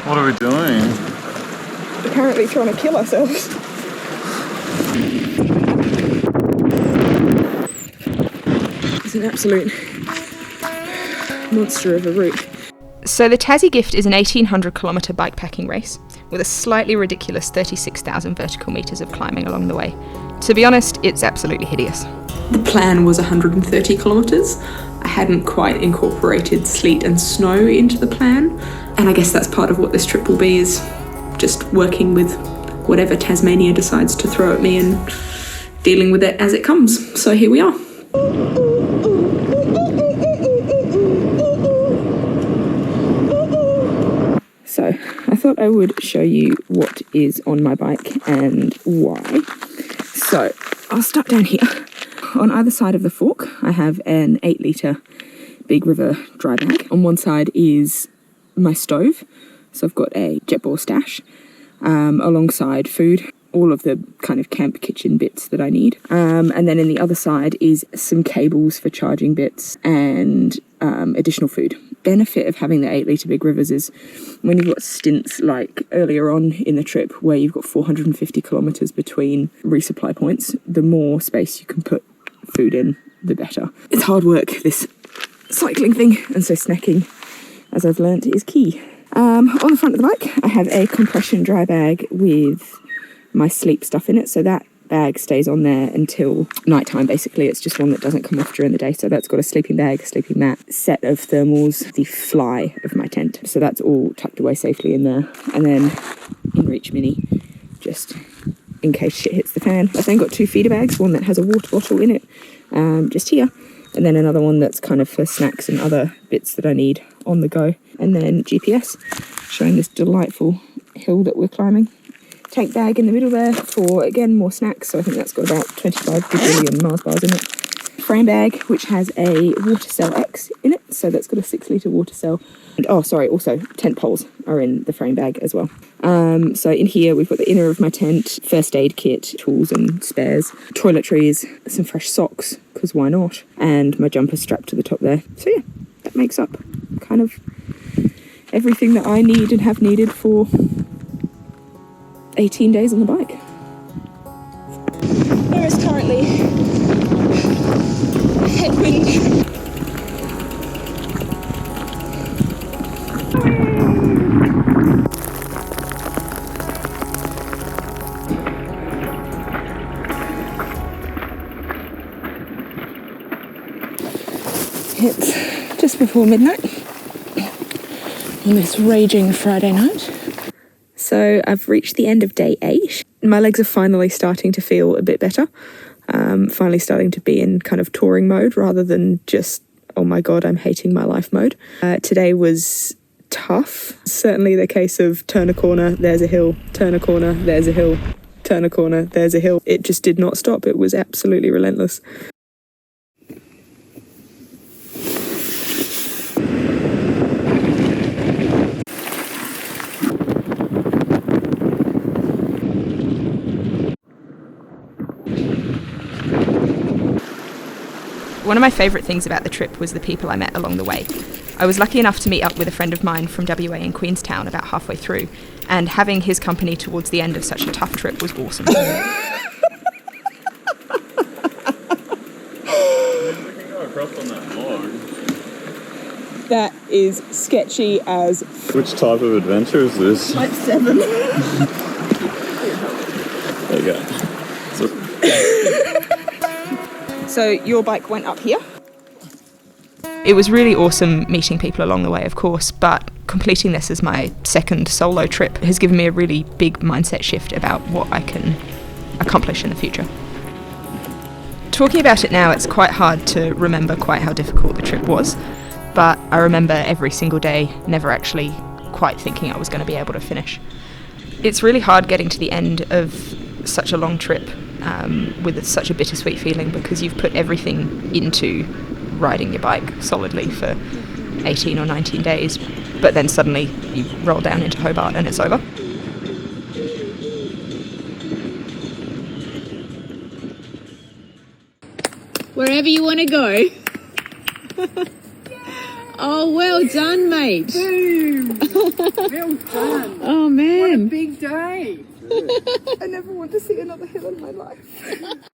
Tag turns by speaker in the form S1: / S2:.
S1: What are we doing?
S2: Apparently trying to kill ourselves. It's an absolute monster of a route. So the Tassie Gift is an 1,800 kilometre bikepacking race with a slightly ridiculous 36,000 vertical metres of climbing along the way. To be honest, it's absolutely hideous. The plan was 130 kilometres. I hadn't quite incorporated sleet and snow into the plan, and I guess that's part of what this trip will be, is just working with whatever Tasmania decides to throw at me and dealing with it as it comes. So here we are. So I thought I would show you what is on my bike and why. So I'll start down here. On either side of the fork, I have an 8 litre Big River dry bag. On one side is my stove. So I've got a Jetboil stash, alongside food, all of the kind of camp kitchen bits that I need. And then in the other side is some cables for charging bits and additional food. Benefit of having the 8 litre Big Rivers is when you've got stints like earlier on in the trip where you've got 450 kilometres between resupply points, the more space you can put food in, the better. It's hard work, this cycling thing, and so snacking, as I've learnt, is key. On the front of the bike, I have a compression dry bag with my sleep stuff in it, so that bag stays on there until nighttime. Basically, it's just one that doesn't come off during the day. So that's got a sleeping bag, sleeping mat, set of thermals, the fly of my tent. So that's all tucked away safely in there. And then InReach Mini, just in case shit hits the fan. I've then got 2 feeder bags, one that has a water bottle in it, just here, and then another one that's kind of for snacks and other bits that I need on the go. And then GPS, showing this delightful hill that we're climbing. Tank bag in the middle there for, again, more snacks. So I think that's got about 25 gazillion Mars bars in it. Frame bag, which has a water cell X in it. So that's got a 6 litre water cell. And, also tent poles are in the frame bag as well. So in here, we've got the inner of my tent, first aid kit, tools and spares, toiletries, some fresh socks, because why not? And my jumper strapped to the top there. So yeah, that makes up kind of everything that I need and have needed for 18 days on the bike. There is currently a headwind. It's just before midnight on this raging Friday night. So I've reached the end of day 8. My legs are finally starting to feel a bit better. Finally starting to be in kind of touring mode rather than just, oh my God, I'm hating my life mode. Today was tough. Certainly the case of turn a corner, there's a hill, turn a corner, there's a hill, turn a corner, there's a hill. It just did not stop. It was absolutely relentless. One of my favourite things about the trip was the people I met along the way. I was lucky enough to meet up with a friend of mine from WA in Queenstown about halfway through, and having his company towards the end of such a tough trip was awesome.
S1: We can go across on that log.
S2: That is sketchy as...
S1: Which type of adventure is this?
S2: Type 7.
S1: There you go.
S2: So your bike went up here? It was really awesome meeting people along the way, of course, but completing this as my second solo trip has given me a really big mindset shift about what I can accomplish in the future. Talking about it now, it's quite hard to remember quite how difficult the trip was, but I remember every single day never actually quite thinking I was going to be able to finish. It's really hard getting to the end of such a long trip with such a bittersweet feeling, because you've put everything into riding your bike solidly for 18 or 19 days, but then suddenly you roll down into Hobart and it's over. Wherever you want to go. Oh, well done, mate.
S3: Boom! Well done.
S2: Oh,
S3: What a
S2: man.
S3: big day.
S2: I never want to see another hill in my life.